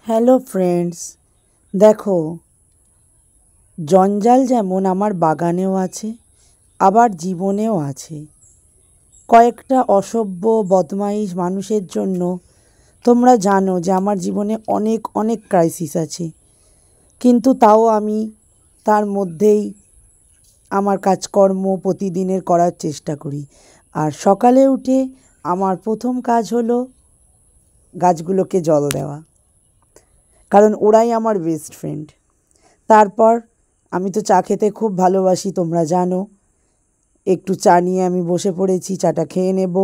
Hello friends, দেখো, জঞ্জাল যেমন আমার বাগানেও আছে, আবার জীবনেও আছে। কয়েকটা অসভ্য বদমাইশ মানুষের জন্য তোমরা জানো যে আমার জীবনে অনেক অনেক ক্রাইসিস আছে, কিন্তু তাও আমি তার মধ্যেই আমার কাজকর্ম প্রতিদিনের করার চেষ্টা করি। আর সকালে উঠে আমার প্রথম কাজ হলো গাছগুলোকে জল দেওয়া, কারণ ওরাই আমার বেস্ট ফ্রেন্ড। তারপর আমি তো চা খেতে খুব ভালোবাসি, তোমরা জানো। একটু চা নিয়ে আমি বসে পড়েছি, চাটা খেয়ে নেব।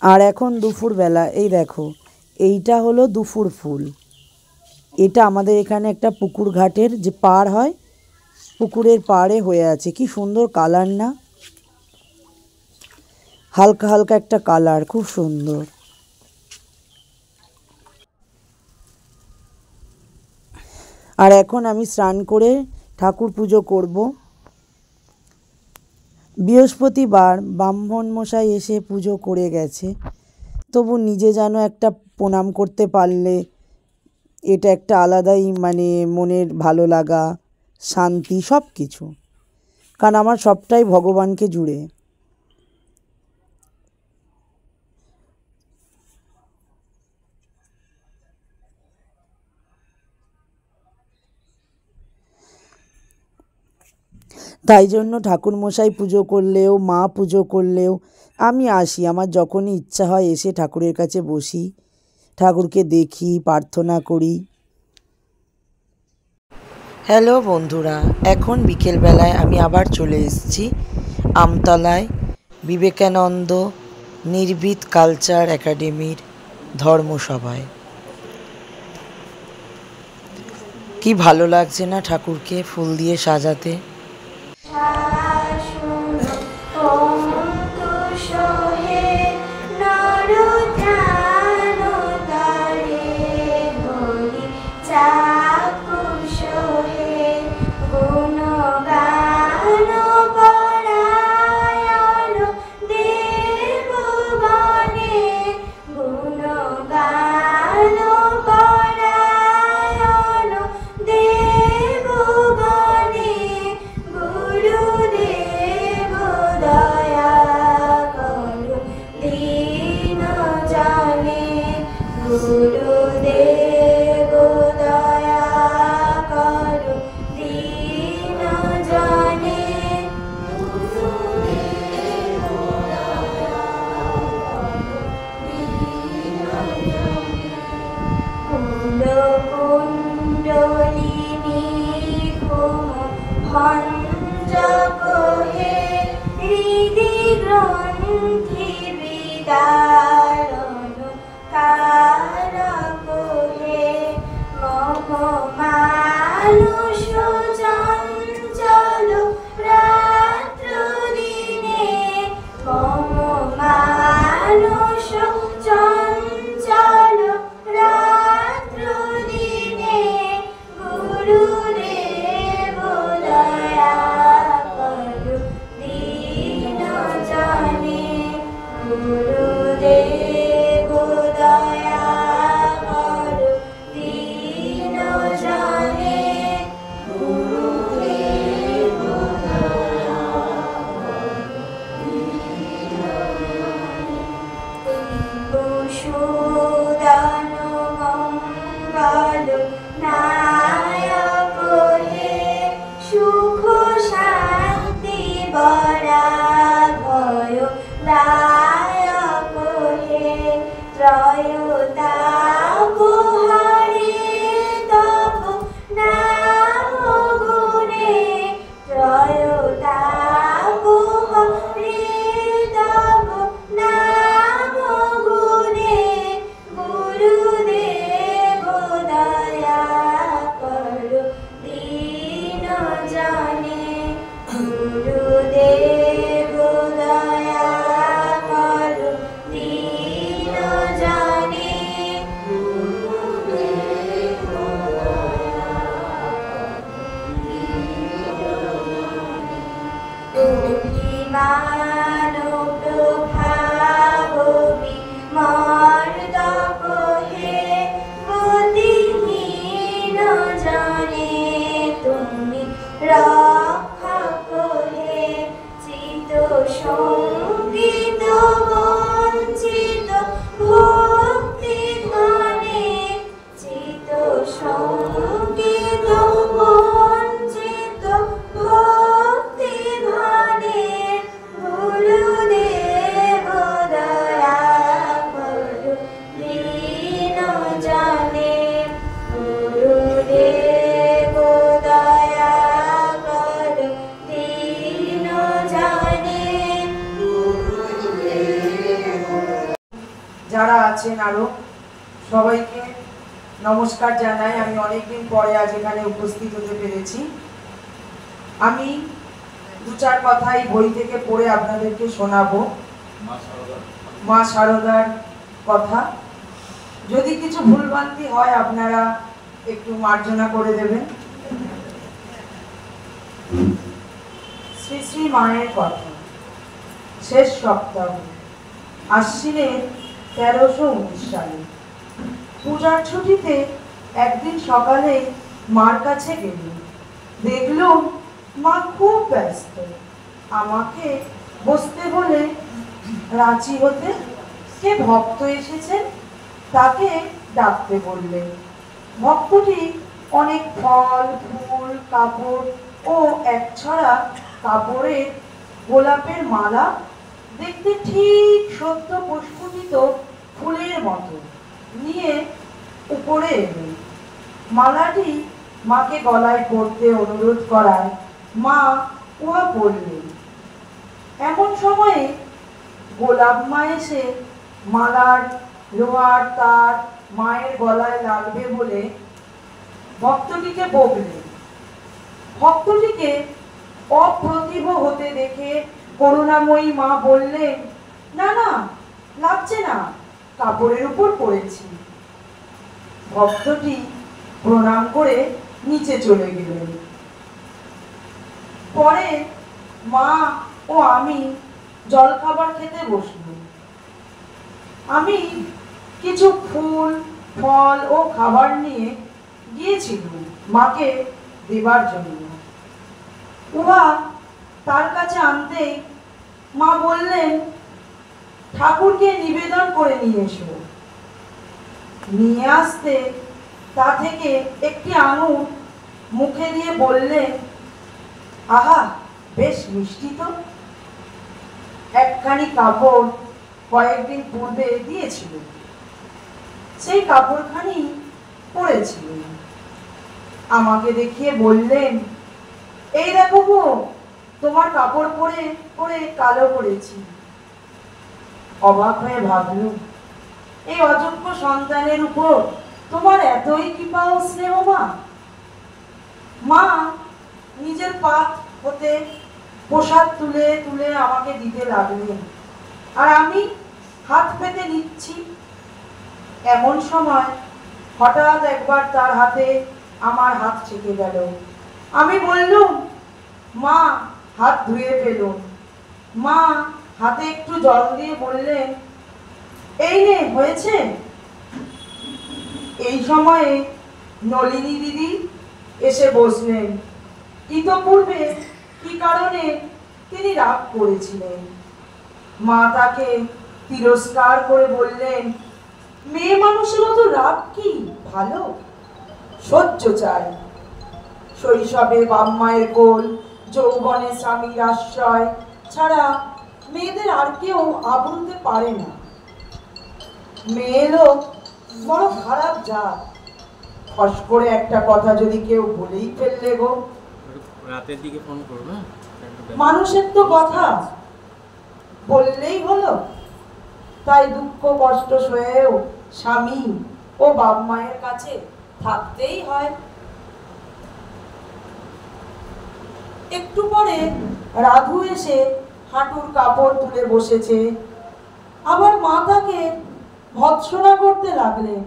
আর এখন দুপুরবেলা, এই দেখো, এইটা হলো দুপুর ফুল। এটা আমাদের এখানে একটা পুকুর ঘাটের যে পাড় হয়, পুকুরের পাড়ে হয়ে আছে। কি সুন্দর কালার না, হালকা হালকা একটা কালার, খুব সুন্দর। আর এখন আমি স্নান করে ঠাকুর পুজো করব। বৃহস্পতিবার ব্রাহ্মণ মশাই এসে পুজো করে গেছে, তবু নিজে যেন একটা প্রণাম করতে পারলে এটা একটা আলাদাই মনের ভালো লাগা, শান্তি, সব কিছু। কারণ আমার সবটাই ভগবানকে জুড়ে। তাই জন্য ঠাকুরমশাই পুজো করলেও, মা পুজো করলেও আমি আসি। আমার যখনই ইচ্ছা হয় এসে ঠাকুরের কাছে বসি, ঠাকুরকে দেখি, প্রার্থনা করি। হ্যালো বন্ধুরা, এখন বিকেলবেলায় আমি আবার চলে এসেছি আমতলায় বিবেকানন্দ নির্ভীত কালচার একাডেমির ধর্মসভায়। কি ভালো লাগছে না ঠাকুরকে ফুল দিয়ে সাজাতে। যারা আছেন আরো সবাইকে নমস্কার জানাই। আমি অনেকদিন পরে আজ এখানে উপস্থিত হতে পেরেছি। আমি দু চার কথাই বই থেকে পড়ে আপনাদেরকে শোনাবো মা শারদার কথা। যদি কিছু ভুলভ্রান্তি হয় আপনারা একটু মার্জনা করে দেবেন। শ্রী শ্রী মায়ের কথা। শেষ সপ্তাহ, আশ্বিনের 1319 সালে। পূজার ছুটিতে একদিন সকালে মার কাছে গেলাম। দেখলুম মা খুব ব্যস্ত। আমাকে বসতে বলে রাঁচি হতে কে ভক্ত এসেছেন তাকে ডাকতে বললেন। ভক্তটি অনেক ফল, ফুল, কাপড় ও একছড়া কাপড়ের গোলাপের মালা, দেখতে ঠিক সদ্য প্রস্ফুটিত ফুলের মতো, নিয়ে উপরে এলেন। মালাটি মাকে গলায় পরতে অনুরোধ করায় মা উহা পরলেন। এমন সময়ে গোলাপ মা এসে মালার লোহার তার মায়ের গলায় লাগবে বলে ভক্তটিকে বকলেন। ভক্তটিকে অপ্রতিভ হতে দেখে করুণাময়ী মা বললেন, না না, লাগছে না, কাপড়ের উপর পড়েছি। ভক্তটি প্রণাম করে নিচে চলে গেলেন। পরে মা ও আমি জলখাবার খেতে বসলাম। আমি কিছু ফুল, ফল ও খাবার নিয়ে গিয়েছিলাম মাকে দেবার জন্য। উহা তার কাছে আনতেই মা বললেন, ঠাকুরকে নিবেদন করে নিয়ে এসো। নিয়ে আসতে তা থেকে একটি আঙুর মুখে দিয়ে বললেন, আহা, বেশ মিষ্টি তো। একখানি কাপড় কয়েকদিন পূর্বে দিয়েছিল, সেই কাপড়খানি পরেছিলেন। আমাকে দেখিয়ে বললেন, এই দেখো গো, তোমার কাপড় পরে পরে কালো করেছি। অবাক হয়ে ভাবলুম, এই অযোগ্য সন্তানের উপর তোমার এতই কৃপা ও স্নেহ মা। মা নিজের পাত হতে প্রসাদ তুলে তুলে আমাকে দিতে লাগলেন, আর আমি হাত পেতে নিচ্ছি। এমন সময় হঠাৎ একবার তার হাতে আমার হাত ঠেকে গেল। আমি বললুম, মা, হাত ধুয়ে ফেলুন। মা হাতে একটু জল দিয়ে বললেন, এই নে, হয়েছে। এই সময়ে নলিনী দিদি এসে বসলেন। ইতপূর্বে কি কারণে তিনি রাগ করেছিলেন। মা তাকে তিরস্কার করে বললেন, মেয়ে মানুষের মতো রাগ কি ভালো, সহ্য চাই। শৈশবে বাপ মায়ের কোল, যৌবনে স্বামীর আশ্রয় ছাড়া মেয়েদের আর কেউ আবলতে পারে না। মেয়ে লোক বড় খারাপ জাত। ফস করে একটা কথা যদি কেউ বলেই ফেললে গো, রাতের দিকে ফোন করব। মানুষের তো কথা বললেই হলো। তাই দুঃখ কষ্ট সয়েও স্বামী ও বাপ মায়ের কাছে থাকতেই হয়। একটু পরে রাধু এসে হাঁটুর কাপড় তুলে বসেছে। আবার মা তাকে ভৎসনা করতে লাগলেন,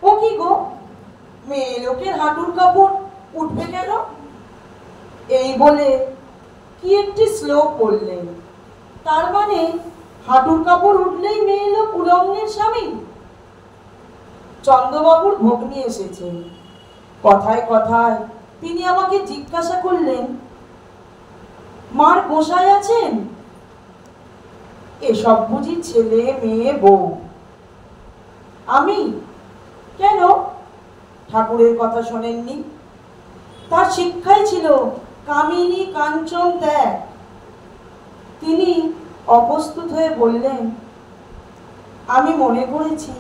ও কি গো, মেয়ে লোকের হাঁটুর কাপড় উঠবে কেন? এই বলে কি একটি শ্লোক বললেন। তার মানে হাঁটুর কাপড় উঠলেই মেয়ে লোক উলঙ্গের স্বামী। চন্দ্রবাবুর ভগ্নী এসেছেন। কথায় কথায় তিনি আমাকে জিজ্ঞাসা করলেন, মার গোসাই আছেন? এসব বুঝি ছেলে মেয়ে বউ? আমি কেন? ঠাকুরের কথা শোনেননি? তার শিক্ষাই ছিল কামিনী কাঞ্চন ত্যাগ। তিনি অপ্রস্তুত হয়ে বললেন, আমি মনে করেছি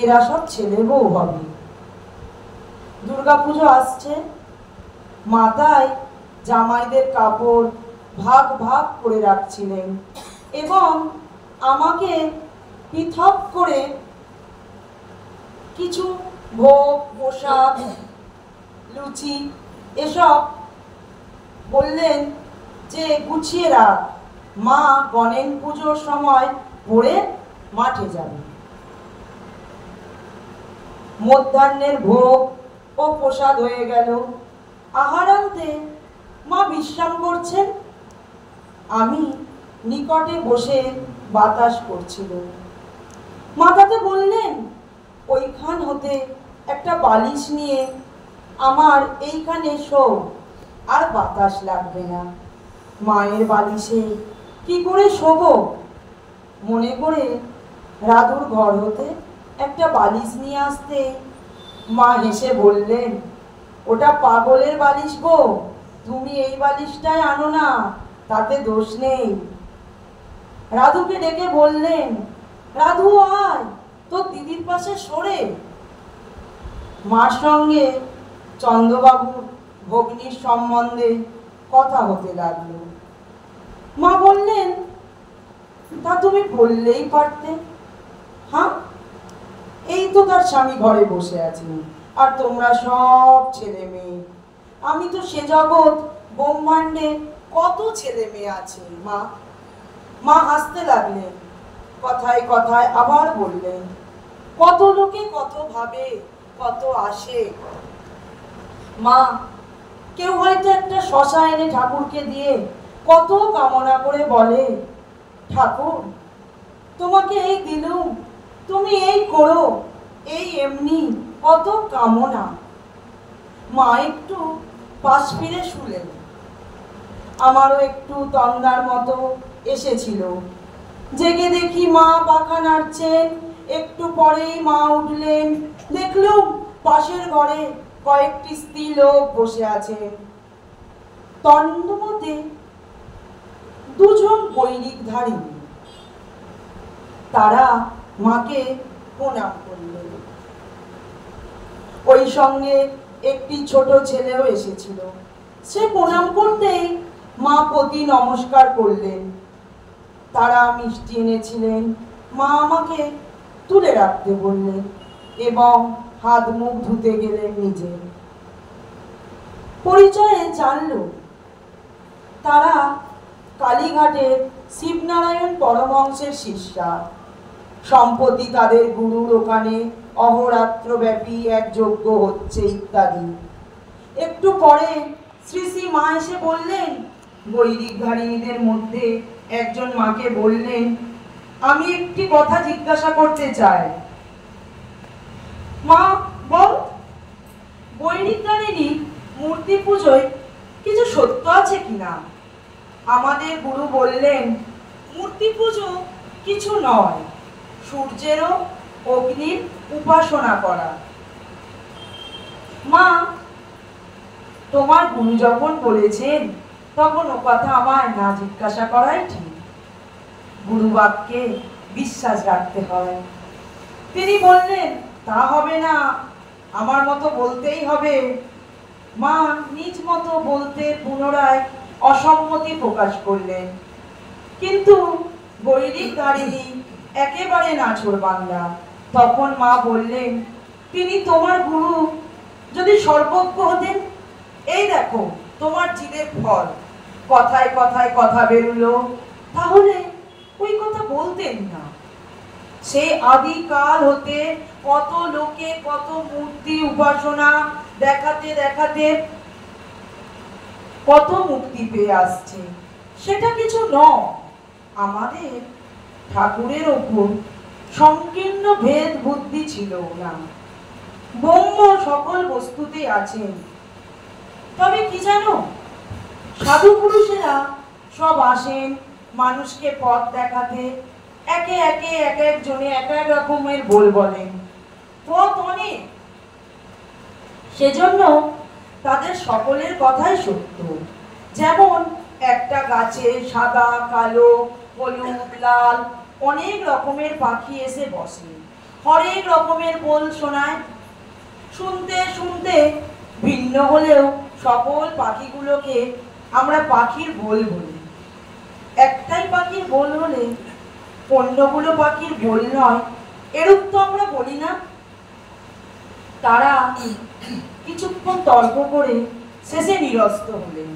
এরা সব ছেলে বউ হবে। দুর্গাপুজো আসছে, মাথায় জামাইদের কাপড় ভাগ ভাগ করে রাখছিলেন এবং আমাকে পৃথক করে কিছু ভোগ, পোশাক, লুচি এসব বললেন যে গুছিয়ে রাখ, মা গণেন পুজোর সময় পড়ে মাঠে যাবে। মধ্যাহ্নের ভোগ ও প্রসাদ হয়ে গেল। আহারান্তে মা বিশ্রাম করছেন, আমি নিকটে বসে বাতাস করছিল। মা তাতে বললেন, ওইখান হতে একটা বালিশ নিয়ে আমার এইখানে শো, আর বাতাস লাগবে না। মায়ের বালিশে কি করে শোবো? মনে করে রাধুর ঘর হতে একটা বালিশ নিয়ে আসতে মা হেসে বললেন, ওটা পাগলের বালিশ গো, তুমি এই বালিশটাই আনো না, তাতে দোষ নেই। রাধুকে ডেকে বললেন, রাধু আয়, তোর দিদির পাশে সরে। মার সঙ্গে চন্দ্রবাবুর ভগ্নির সম্বন্ধে কথা হতে লাগলো। মা বললেন, তা তুমি বললেই পারতে। হ্যাঁ, এই তো তার স্বামী ঘরে বসে আছেন, আর তোমরা সব ছেলে মেয়ে। আমি তো সে জগৎ ব্রহ্মাণ্ডে কত ছেলে মেয়ে আছে মা। মা হাসতে লাগলেন। কথায় কথায় আবার বললেন, কত লোকে কত ভাবে, কত আসে। মা, কেউ হয়তো একটা শশা এনে ঠাকুরকে দিয়ে কত কামনা করে বলে, ঠাকুর তোমাকে এই দিলুম, তুমি এই করো, এই এমনি কত কামনা। মা একটু পাশ ফিরে শুলেন। আমারও একটু তন্দার মতো এসেছিল। জেগে দেখি মা পাখা নাড়ছেন। একটু পরেই মা উঠলেন। দেখলুম পাশের ঘরে কয়েকটি স্ত্রী লোক বসে আছেন। তন্মধ্যে দুজন বৈরিক ধারিণী। তারা মাকে প্রণাম করলেন। ওই সঙ্গে একটি ছোট ছেলেও এসেছিল। সে প্রণাম করতেই মা প্রতি নমস্কার করলেন। তারা মিষ্টি এনেছিলেন। মা আমাকে তুলে রাখতে বললেন এবং হাত মুখ ধুতে গেলেন নিজে। পরিচয়ে জানল তারা কালীঘাটের শিবনারায়ণ পরমহংসের শিষ্যা। সম্প্রতি তাদের গুরুর ওখানে অহরাত্রব্যাপী এক যজ্ঞ হচ্ছে ইত্যাদি। একটু পরে শ্রী শ্রী মা এসে বললেন, বৈদিক ধারিণীদের মধ্যে একজন মাকে বললেন, আমি একটি কথা জিজ্ঞাসা করতে চাই। মা বল। বৈদিক ধারিণী মূর্তি পুজোয় কিছু সত্য আছে কিনা? আমাদের গুরু বললেন, মূর্তি পুজো কিছু নয়, সূর্যেরও অগ্নির উপাসনা করা। মা, তোমার গুরু যখন বলেছেন তখন ও কথা আমার না জিজ্ঞাসা করাই ঠিক। গুরু বাক্যে বিশ্বাস রাখতে হয়। তিনি বললেন, তা হবে না, আমার মতো বলতেই হবে। মা নিজ মতো বলতে পুনরায় অসম্মতি প্রকাশ করলেন। কিন্তু বৈদিক ধারিণী একেবারে নাছোড়বান্দা। তখন মা বললেন, তিনি তোমার গুরু যদি সর্বজ্ঞ হতেন, এই দেখো তোমার জিদের ফল। কথায় কথায় কথা বেরুলো, তাহলে ওই কথা বলতেন না। সে আদিকাল হতে কত লোকে কত মূর্তি উপাসনা দেখাতে দেখাতে কত মুক্তি পেয়ে আসছে। সেটা কিছু নয়। আমাদের ঠাকুরের ওপর সংকীর্ণ ভেদ বুদ্ধি ছিল না। ব্রহ্ম সকল বস্তুতে আছেন। তবে কি জানো, সাধু পুরুষেরা সব আসেন মানুষকে পথ দেখাতে। একে একে এক একজনে এক এক রকমের বলেন। পথ অনেক, সেজন্য তাদের সকলের কথাই সত্য। যেমন একটা গাছে সাদা, কালো, হলুদ, লাল অনেক রকমের পাখি এসে বসে, হরেক রকমের বল শোনায়। শুনতে শুনতে ভিন্ন হলেও সকল পাখিগুলোকে আমরা পাখির বল বলি। একটাই পাখির বল হলে পণ্যগুলো পাখির ভুল নয়, এরূপ তো আমরা বলি না। তারা কিছুক্ষণ তর্ক করে শেষে নিরস্ত হলেন।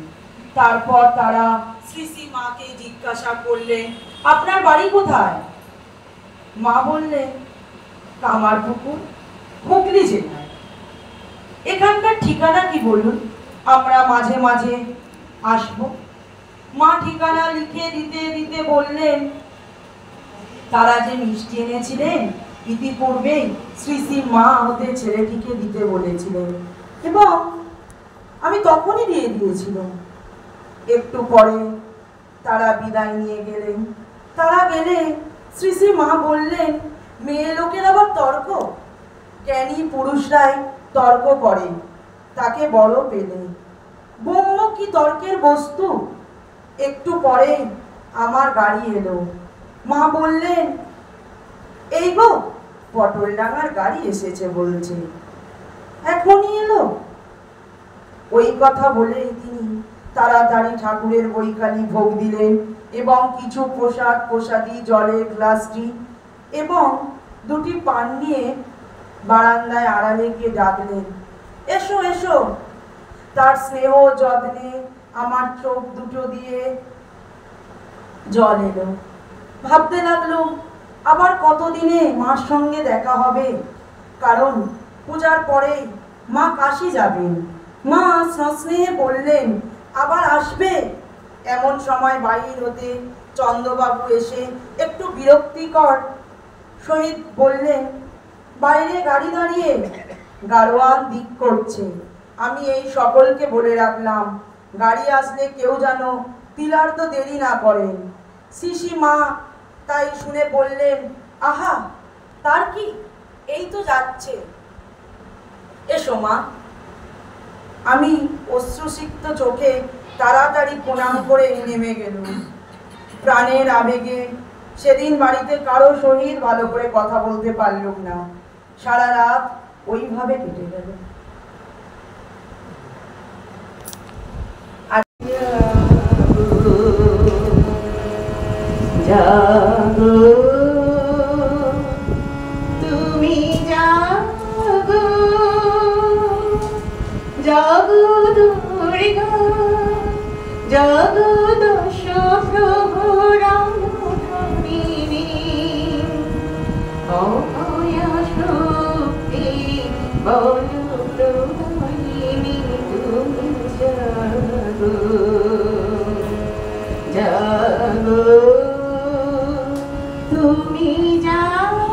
তারপর তারা শ্রী শ্রী মাকে জিজ্ঞাসা করলেন, আপনার বাড়ি কোথায়? মা বললেন, কামারপুকুর, হুগলি জেলায়। এখানকার ঠিকানা কি বলুন, আমরা মাঝে মাঝে আসবো। মা ঠিকানা লিখে দিতে দিতে বললেন, তারা যে মিষ্টি এনেছিলেন ইতিপূর্বেই শ্রী শ্রী মা ওদের ছেলেটিকে দিতে বলেছিলেন এবং আমি তখনই দিয়ে দিয়েছিলাম। একটু পরে তারা বিদায় নিয়ে গেলেন। তারা গেলে শ্রী শ্রী মা বললেন, মেয়ে লোকের আবার তর্ক? জ্ঞানী পুরুষরাই তর্ক করে, তাকে বড় পেলে। ব্রহ্ম কি তর্কের বস্তু? একটু পরে আমার গাড়ি এলো। মা বললেন, এই গো পটলডাঙ্গার গাড়ি এসেছে বলছে, এখনই এলো। ওই কথা বলেই তিনি তাড়াতাড়ি ঠাকুরের বৈকালী ভোগ দিলেন এবং কিছু প্রসাদ প্রসাদী জলের গ্লাসটি এবং দুটি পান নিয়ে বারান্দায় আড়ালে গিয়ে ডাকলেন, এসো এসো। তার স্নেহ যত্নে আমার চোখ দুটো দিয়ে জল এলো। ভাবতে লাগলো, আবার কতদিনে মার সঙ্গে দেখা হবে, কারণ পূজার পরেই মা কাশী যাবেন। মা সস্নেহে বললেন, আবার আসবে। এমন সময় বাহির হতে চন্দ্রবাবু এসে একটু বিরক্তিকর সহিত বললেন, বাইরে গাড়ি দাঁড়িয়ে, গাড়োয়ান দিক করছে। আমি এই সকলকে বলে রাখলাম, গাড়ি আসলে কেউ যেন তিলার্ধ দেরি না করেন। শিশি মা তাই শুনে বললেন, আহা, তার কি, এই তো যাচ্ছে, এসো মা। আমি অশ্রুসিক্ত চোখে তাড়াতাড়ি প্রণাম করে নেমে গেলুম। প্রাণের আবেগে সেদিন বাড়িতে কারো সহিত ভালো করে কথা বলতে পারলুম না। সারা রাত ওইভাবে কেটে গেল। জাগো তুমি জাগো, জাগো দুর্গা, জাগো দশ প্রহরানুধারিণী, অভয়া শক্তি বলপ্রদায়িনী তুমি জাগো, জাগো তুমি জাগো,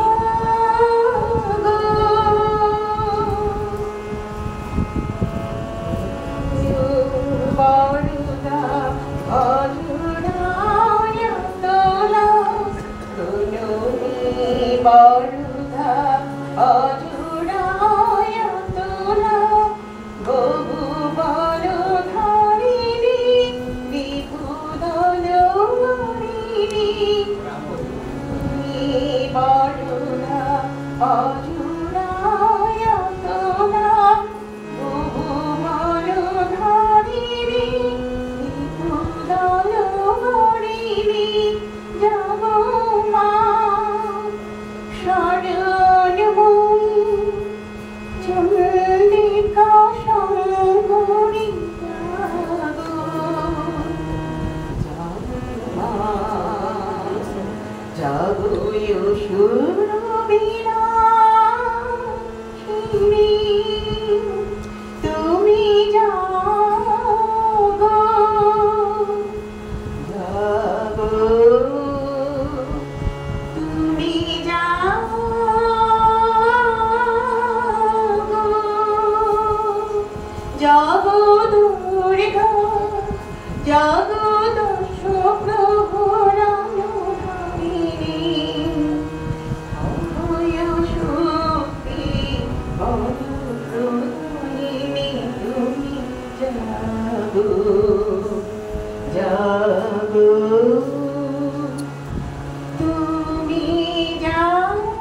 বরুদা অজুড়ায় তোলা, তুমি বরুদা অজুড়ায় তোলা, বহু বল ধারিণী বিপুদল বরুদা অজুড়ায় তোলা, বহু বল ধারিণী বিপুদল হরিণী, জাগো মা শরণময়ী, চন্ডিকা শঙ্করী, জাগো, জাগো সুরবীরাশিনী, তুমি জাগো, জাগো তুমি জাগো, জাগো দুর্গা, জাগো দশ প্রহরানুধারিণী, অভয়া শক্তি বলপ্রদায়িনী তুমি জাগো, জাগো তুমি জাগো।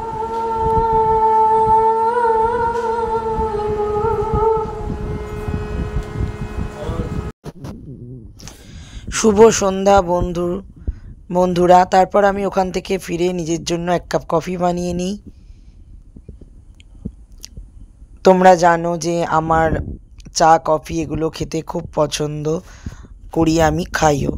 শুভ সন্ধ্যা বন্ধু, বন্ধুরা, তারপর আমি ওখান থেকে ফিরে নিজের জন্য এক কাপ কফি বানিয়ে নিই। তোমরা জানো যে আমার চা কফি এগুলো খেতে খুব পছন্দ করি, আমি খাইও।